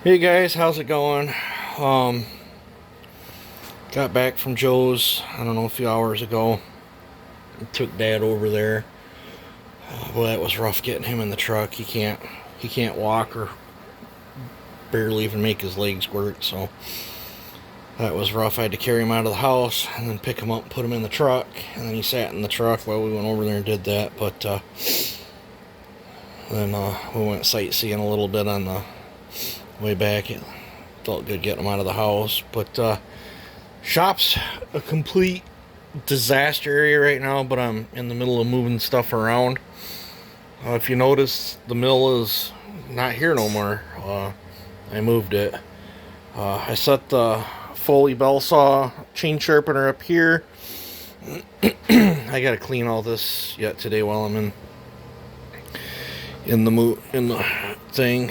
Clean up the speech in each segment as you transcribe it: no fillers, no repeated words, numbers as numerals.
Hey guys, how's it going? Um, got back from Joe's, I don't know, a few hours ago. Took Dad over there. Well, that was rough getting him in the truck. He can't walk or barely even make his legs work, so that was rough. I had to carry him out of the house and then pick him up and put him in the truck. And then he sat in the truck while we went over there and did that. But then we went sightseeing a little bit on the way back. It felt good getting him out of the house, but shop's a complete disaster area right now, but I'm in the middle of moving stuff around. If you notice, the mill is not here no more. I moved it. I set the Foley bell saw chain sharpener up here. I gotta clean all this yet today while I'm in the thing.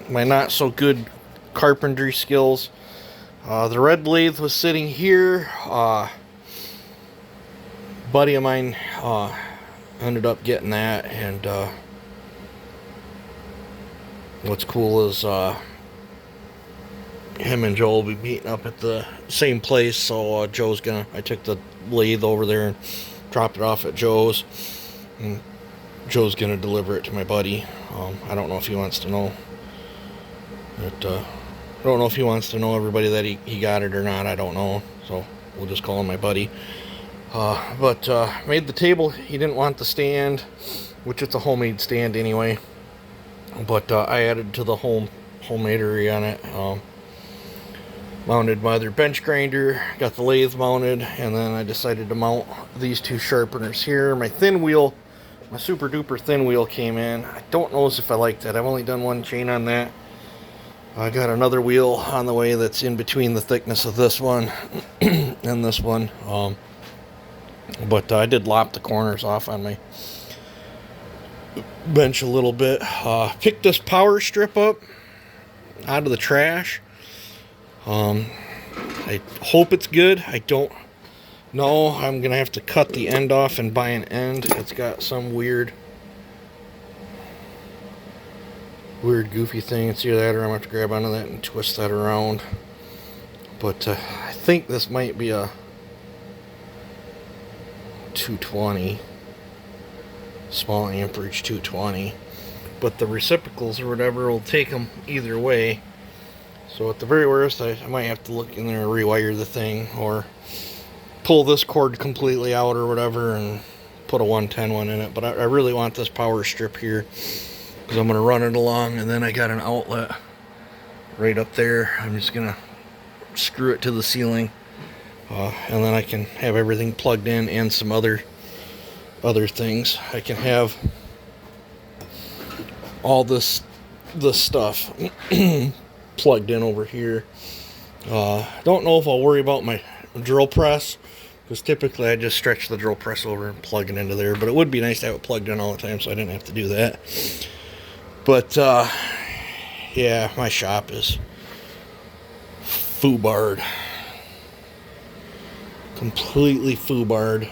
My not so good carpentry skills. The red lathe was sitting here. Buddy of mine ended up getting that, and what's cool is him and Joe will be meeting up at the same place. So I took the lathe over there and dropped it off at Joe's, and Joe's gonna deliver it to my buddy. I don't know if he wants to know. I don't know if he wants to know everybody that he got it or not. I don't know. So we'll just call him my buddy. But made the table. He didn't want the stand, which it's a homemade stand anyway. But I added to the homemadery on it. Mounted my other bench grinder, got the lathe mounted, and then I decided to mount these two sharpeners here. My thin wheel, my super duper thin wheel came in. I don't know if I like that. I've only done one chain on that. I got another wheel on the way that's in between the thickness of this one and this one. But I did lop the corners off on my bench a little bit. Picked this power strip up out of the trash. I hope it's good. I don't know. I'm going to have to cut the end off and buy an end. It's got some weird goofy thing. It's either that or I'm going to have to grab onto that and twist that around. But I think this might be a 220. Small amperage 220. But the reciprocals or whatever will take them either way. So at the very worst, I might have to look in there and rewire the thing, or pull this cord completely out or whatever and put a 110 one in it. But I really want this power strip here, because I'm going to run it along, and then I got an outlet right up there. I'm just going to screw it to the ceiling, and then I can have everything plugged in, and some other things. I can have all this stuff plugged in over here. Don't know if I'll worry about my drill press, because typically I just stretch the drill press over and plug it into there, but it would be nice to have it plugged in all the time so I didn't have to do that. But yeah, my shop is foobarred, completely foobarred.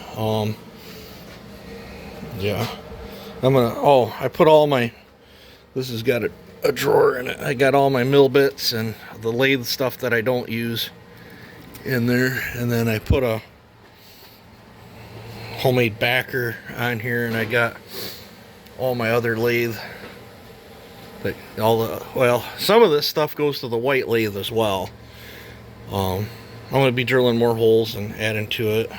Yeah, I put all my, this has got a drawer in it. I got all my mill bits and the lathe stuff that I don't use in there, and then I put a homemade backer on here, and I got all my other lathe, like some of this stuff goes to the white lathe as well. I'm going to be drilling more holes and adding to it,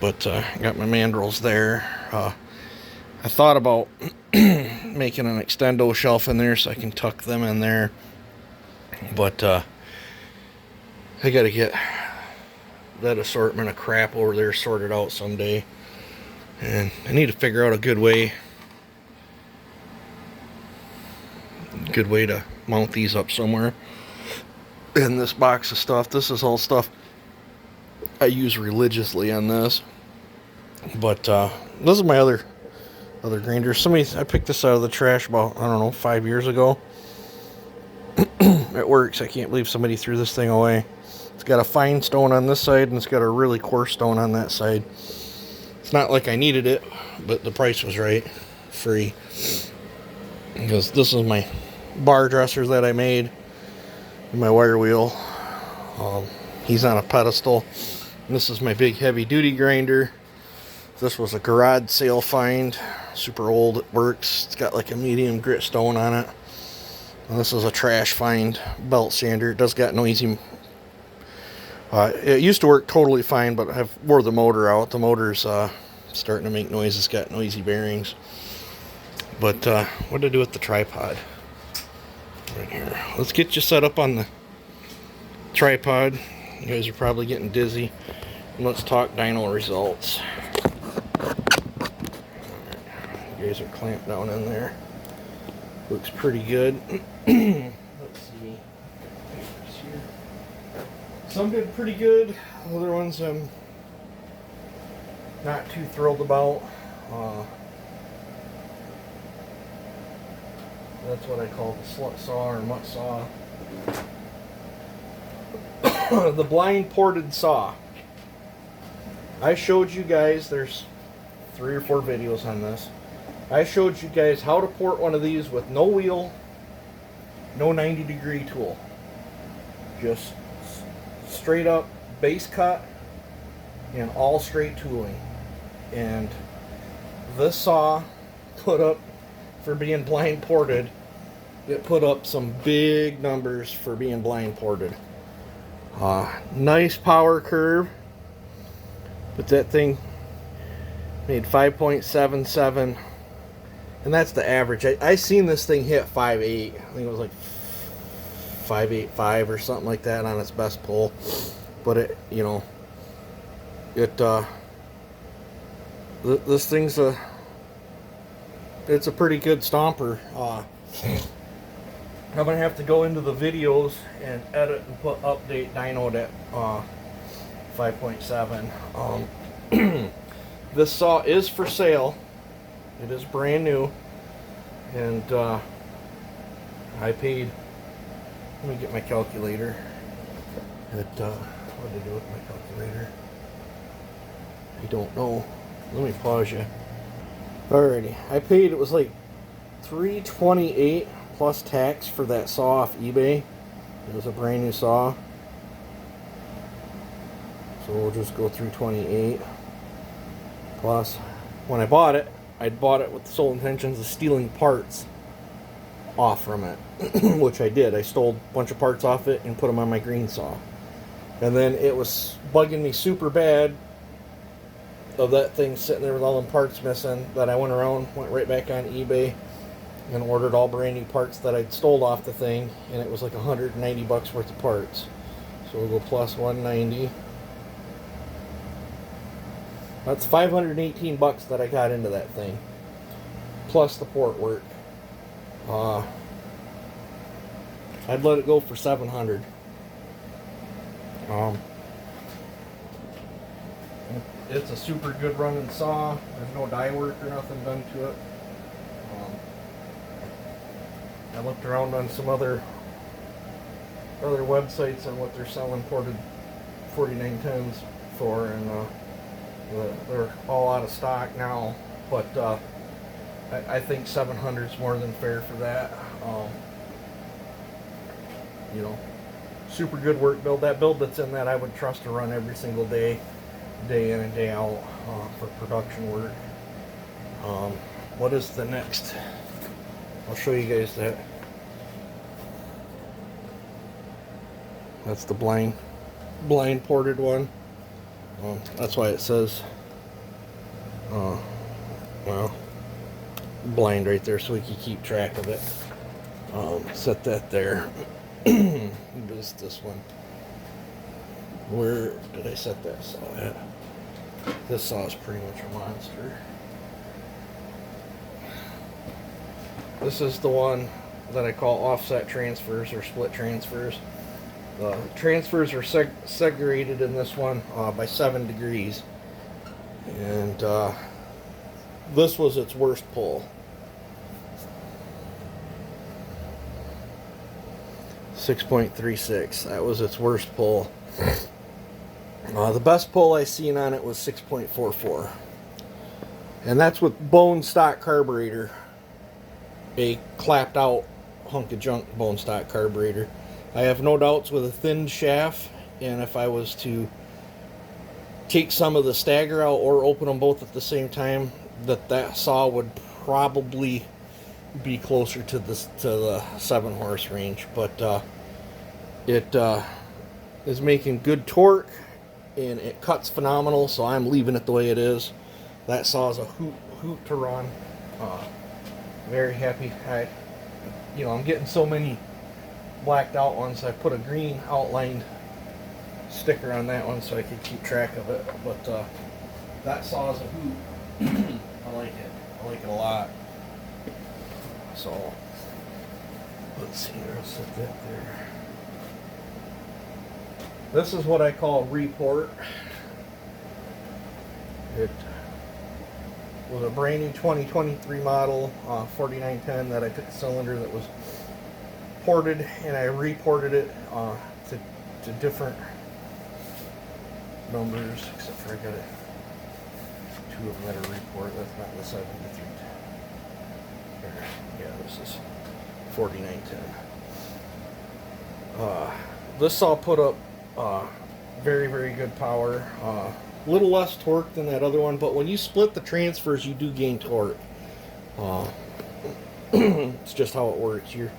but I got my mandrels there. I thought about making an extendo shelf in there so I can tuck them in there, but I gotta get that assortment of crap over there sorted out someday, and I need to figure out a good way to mount these up somewhere in this box of stuff. This is all stuff I use religiously on this, but this is my other grinder. I picked this out of the trash about, I don't know, 5 years ago. It works. I can't believe somebody threw this thing away. It's got a fine stone on this side, and it's got a really coarse stone on that side. It's not like I needed it, but the price was right. Free. Because this is my bar dressers that I made in my wire wheel. He's on a pedestal. And this is my big heavy duty grinder. This was a garage sale find. Super old, it works. It's got like a medium grit stone on it. And this is a trash find belt sander. It does got noisy. It used to work totally fine, but I've wore the motor out. The motor's starting to make noise. It's got noisy bearings. But what to do with the tripod? Right here. Let's get you set up on the tripod. You guys are probably getting dizzy. And let's talk dyno results. You guys are clamped down in there. Looks pretty good. Let's see. Some did pretty good. Other ones I'm not too thrilled about. That's what I call the slut saw or mutt saw. The blind ported saw. I showed you guys, there's 3 or 4 videos on this. I showed you guys how to port one of these with no wheel, no 90-degree tool. Just straight up base cut and all straight tooling. And this saw put up, for being blind ported, it put up some big numbers for being blind ported. Nice power curve, but that thing made 5.77, and that's the average. I seen this thing hit 5.8. I think it was like 5.85 or something like that on its best pull. But it, you know, this thing's it's a pretty good stomper. I'm gonna have to go into the videos and edit and put update dyno at 5.7. This saw is for sale. It is brand new, and I paid. Let me get my calculator. What did I do with my calculator? I don't know. Let me pause you. Alrighty, I paid. It was like $328 plus tax for that saw off eBay. It was a brand new saw, so we'll just go through $328 plus. When I bought it, I'd bought it with the sole intentions of stealing parts off from it, which I did. I stole a bunch of parts off it and put them on my green saw, and then it was bugging me super bad of that thing sitting there with all them parts missing, that I went right back on eBay and ordered all brand new parts that I'd stole off the thing, and it was like $190 worth of parts. So we'll go plus 190. That's $518 that I got into that thing, plus the port work. I'd let it go for $700. It's a super good running saw. There's no die work or nothing done to it. I looked around on some other websites on what they're selling ported 4910s for, and they're all out of stock now. But I think 700 is more than fair for that. You know, super good work build. That build that's in that I would trust to run every single day in and day out for production work. What is the next? I'll show you guys that. That's the blind ported one. That's why it says well, blind right there, so we can keep track of it. Set that there. What is this one? Where did I set that saw at? This saw is pretty much a monster. This is the one that I call offset transfers or split transfers. The transfers are segregated in this one by 7 degrees. And this was its worst pull. 6.36. That was its worst pull. The best pull I seen on it was 6.44. And that's with bone stock carburetor. A clapped out hunk of junk bone stock carburetor. I have no doubts with a thin shaft, and if I was to take some of the stagger out or open them both at the same time, that saw would probably be closer to the 7-horse range. But it is making good torque, and it cuts phenomenal, so I'm leaving it the way it is. That saw is a hoot to run. Very happy. I'm getting so many blacked out ones. I put a green outlined sticker on that one so I could keep track of it. But that saw is a hoot. I like it. I like it a lot. So let's see here. I'll set that there. This is what I call report. It was a brand new 2023 model 4910 that I took a cylinder that was ported and I reported it to different numbers, except for I got two of them that are report. That's not the 73. Yeah, this is 4910. This saw put up very, very good power. A little less torque than that other one, but when you split the transfers, you do gain torque. It's just how it works. You're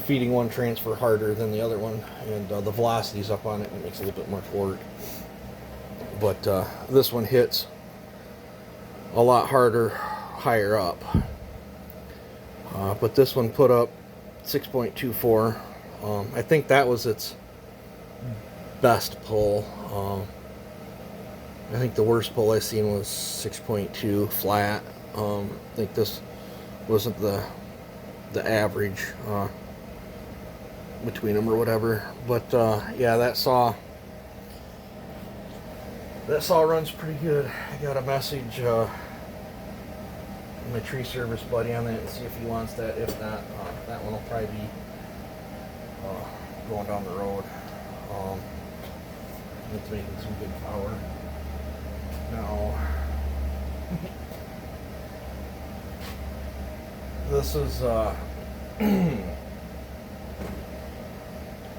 feeding one transfer harder than the other one, and the velocity's up on it, and it makes a little bit more torque. But this one hits a lot harder, higher up. But this one put up 6.24. I think that was its best pull. I think the worst pull I seen was 6.2 flat. I think this wasn't the average between them or whatever. But yeah, that saw runs pretty good. I got a message my tree service buddy on that and see if he wants that. If not, that one will probably be going down the road. It's making some good power. Now, this is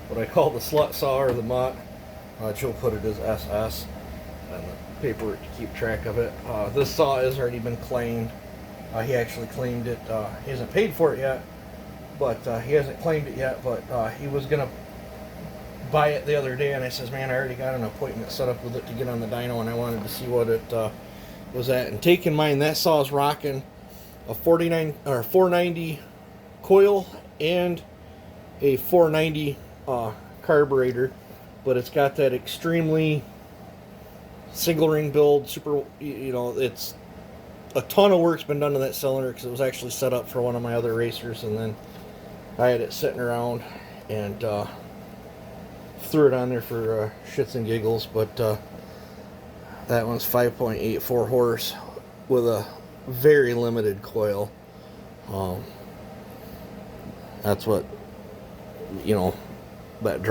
what I call the slut saw or the mutt. Joe put it as SS and the paperwork to keep track of it. This saw has already been claimed. He actually claimed it. He hasn't paid for it yet, but he hasn't claimed it yet. But he was gonna buy it the other day, and I says, "Man, I already got an appointment set up with it to get on the dyno, and I wanted to see what it was at." And take in mind that saw is rocking a 490 coil and a 490 carburetor, but it's got that extremely single ring build. Super, it's a ton of work's been done to that cylinder because it was actually set up for one of my other racers, and then I had it sitting around and threw it on there for shits and giggles. But that one's 5.84 horse with a very limited coil. That's what that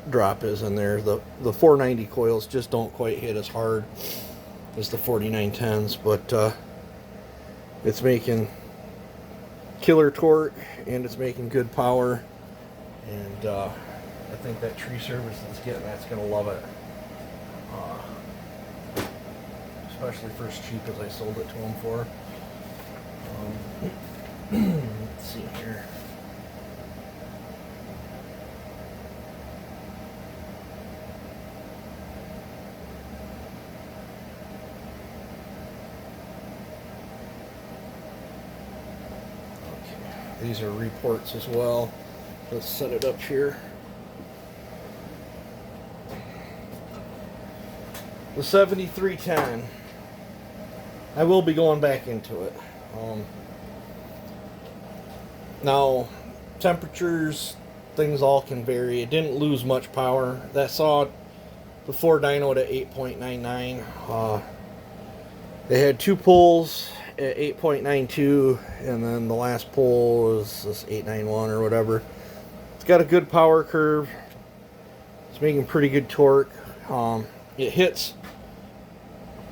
drop is in there. The 490 coils just don't quite hit as hard as the 4910s, but it's making killer torque and it's making good power, and I think that tree service that's getting that's gonna love it, especially for as cheap as I sold it to them for. Let's see here. These are reports as well. Let's set it up here. The 7310. I will be going back into it. Now, temperatures, things all can vary. It didn't lose much power. That saw before dynoed at 8.99. They had two pulls at 8.92, and then the last pull was this 891 or whatever. It's got a good power curve. It's making pretty good torque. It hits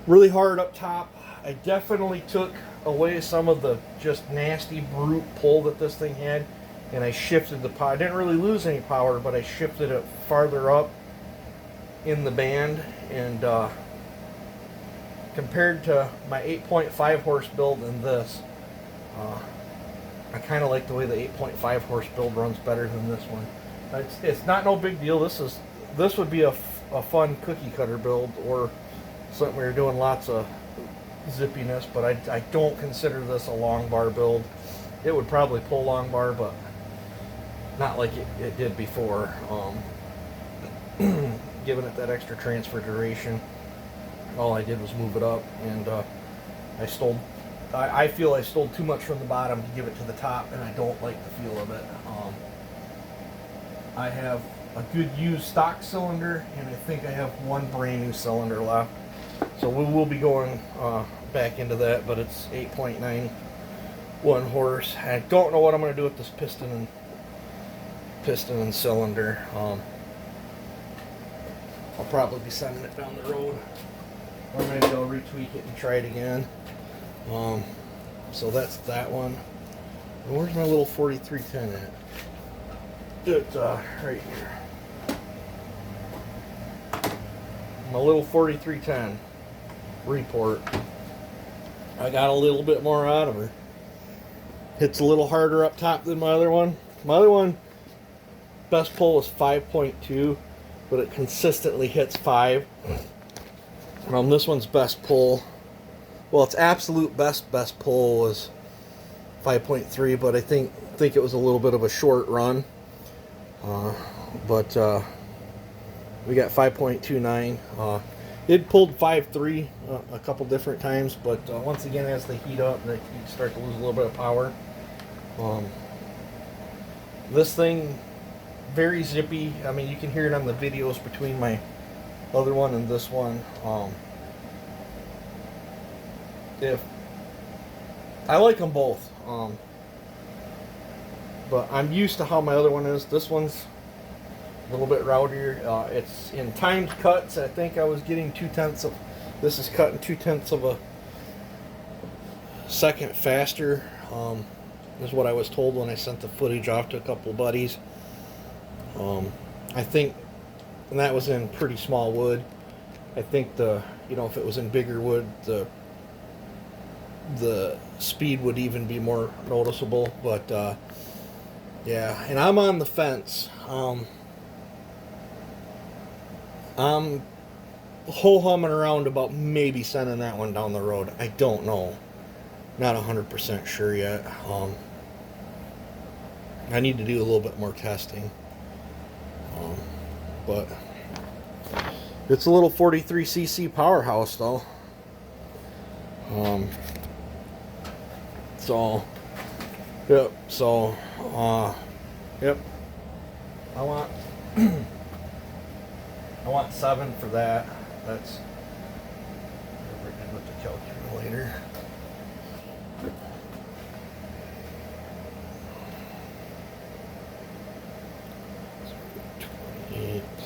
really hard up top. I definitely took away some of the just nasty brute pull that this thing had, and I shifted the power. I didn't really lose any power, but I shifted it farther up in the band, and compared to my 8.5 horse build and this, I kind of like the way the 8.5 horse build runs better than this one. It's not no big deal. This would be a fun cookie cutter build, or something where you're doing lots of zippiness, but I don't consider this a long bar build. It would probably pull long bar, but not like it did before. Giving it that extra transfer duration. All I did was move it up, and I feel I stole too much from the bottom to give it to the top, and I don't like the feel of it. I have a good used stock cylinder, and I think I have one brand new cylinder left. So we will be going back into that, but it's 8.91 horse. I don't know what I'm going to do with this piston and cylinder. I'll probably be sending it down the road, or maybe I'll retweak it and try it again. So that's that one. And where's my little 4310 at? It's right here. My little 4310 report. I got a little bit more out of her. Hits a little harder up top than my other one. My other one, best pull was 5.2, but it consistently hits 5. This one's best pull, well, its absolute best pull was 5.3, but I think it was a little bit of a short run. But we got 5.29. It pulled 5.3 a couple different times, but once again, as they heat up, you start to lose a little bit of power. This thing, very zippy. I mean, you can hear it on the videos between my other one and this one. If I like them both, but I'm used to how my other one is. This one's a little bit rowdier. It's in timed cuts. I think I was getting 2/10 of. This is cutting 2/10 of a second faster. Is what I was told when I sent the footage off to a couple buddies. I think, and that was in pretty small wood. I think if it was in bigger wood, the speed would even be more noticeable. But yeah, and I'm on the fence. I'm ho-humming around about maybe sending that one down the road. I don't know. Not 100% sure yet. I need to do a little bit more testing. But it's a little 43cc powerhouse though. Yep. Yep. I want 7 for that. That's with the calculator.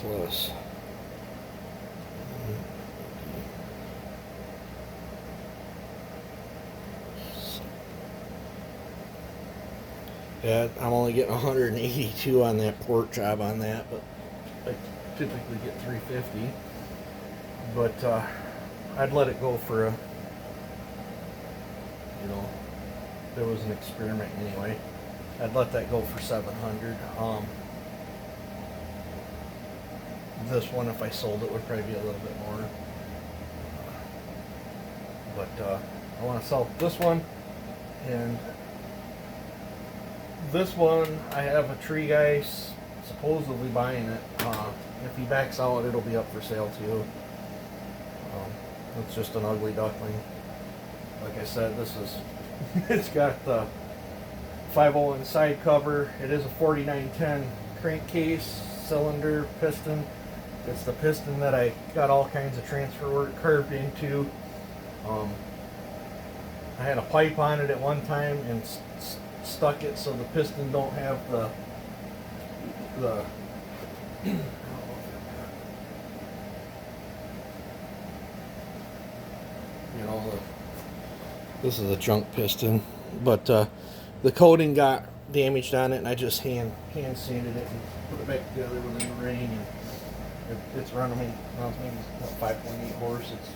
Plus yeah, I'm only getting 182 on that port job on that, but I typically get 350. But I'd let it go for there was an experiment anyway. I'd let that go for 700. This one, if I sold it, would probably be a little bit more. But I want to sell this one, and this one I have a tree guy supposedly buying it. If he backs out, it'll be up for sale too. It's just an ugly duckling. Like I said, this is it's got the 5.0 side cover. It is a 4910 crankcase, cylinder, piston. It's the piston that I got all kinds of transfer work curved into. I had a pipe on it at one time and stuck it so the piston don't have the this is a junk piston, but the coating got damaged on it, and I just hand sanded it and put it back together within the ring, and it's running me. Well, it's maybe 5.8 horse. It's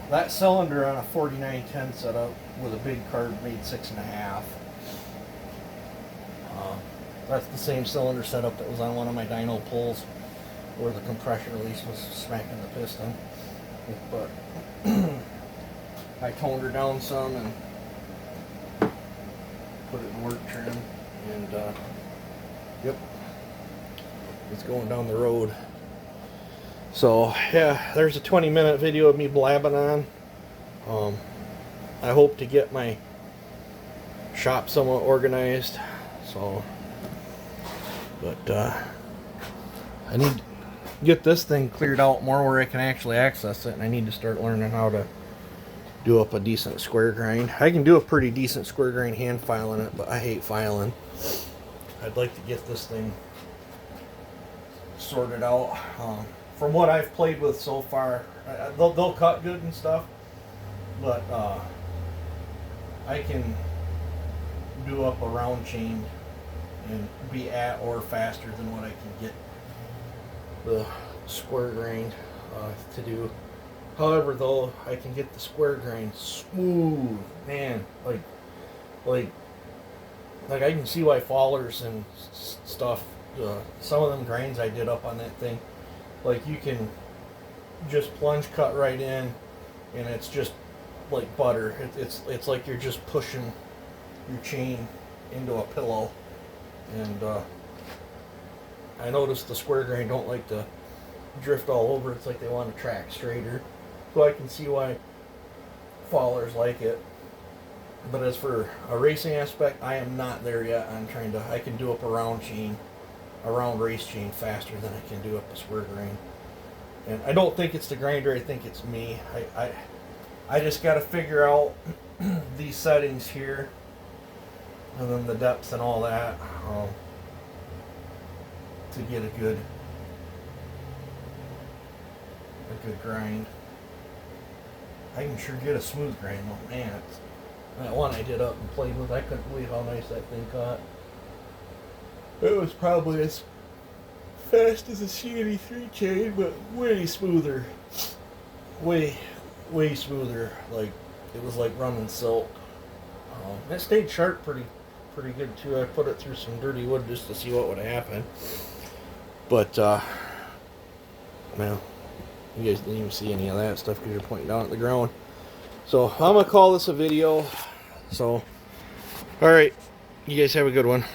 that cylinder on a 4910 setup with a big carb made 6.5. That's the same cylinder setup that was on one of my dyno pulls, where the compression release was smacking the piston. But I toned her down some and put it in work trim, and yep, it's going down the road. So yeah, there's a 20-minute video of me blabbing on. I hope to get my shop somewhat organized. So, but I need to get this thing cleared out more where I can actually access it, and I need to start learning how to do up a decent square grind. I can do a pretty decent square grind hand filing it, but I hate filing. I'd like to get this thing sorted out. From what I've played with so far, they'll cut good and stuff, but I can do up a round chain and be at or faster than what I can get the square grind to do. However, though, I can get the square grind smooth, man. Like I can see why fallers and stuff. Some of them grinds I did up on that thing, like you can just plunge cut right in, and it's just like butter. It's like you're just pushing your chain into a pillow. And I noticed the square grain don't like to drift all over. It's like they want to track straighter. So I can see why fallers like it. But as for a racing aspect, I am not there yet. I can do up a round chain, a round race chain faster than I can do up a square grain. And I don't think it's the grinder, I think it's me. I just got to figure out these settings here, and then the depth and all that, to get a good grind. I can sure get a smooth grind though, man. That one I did up and played with, I couldn't believe how nice that thing caught. It was probably as fast as a C83 chain, but way smoother. Way smoother. Like, it was like running silk. It stayed sharp pretty good too. I put it through some dirty wood just to see what would happen. But, well, you guys didn't even see any of that stuff because you're pointing down at the ground. So, I'm going to call this a video. So, alright. You guys have a good one.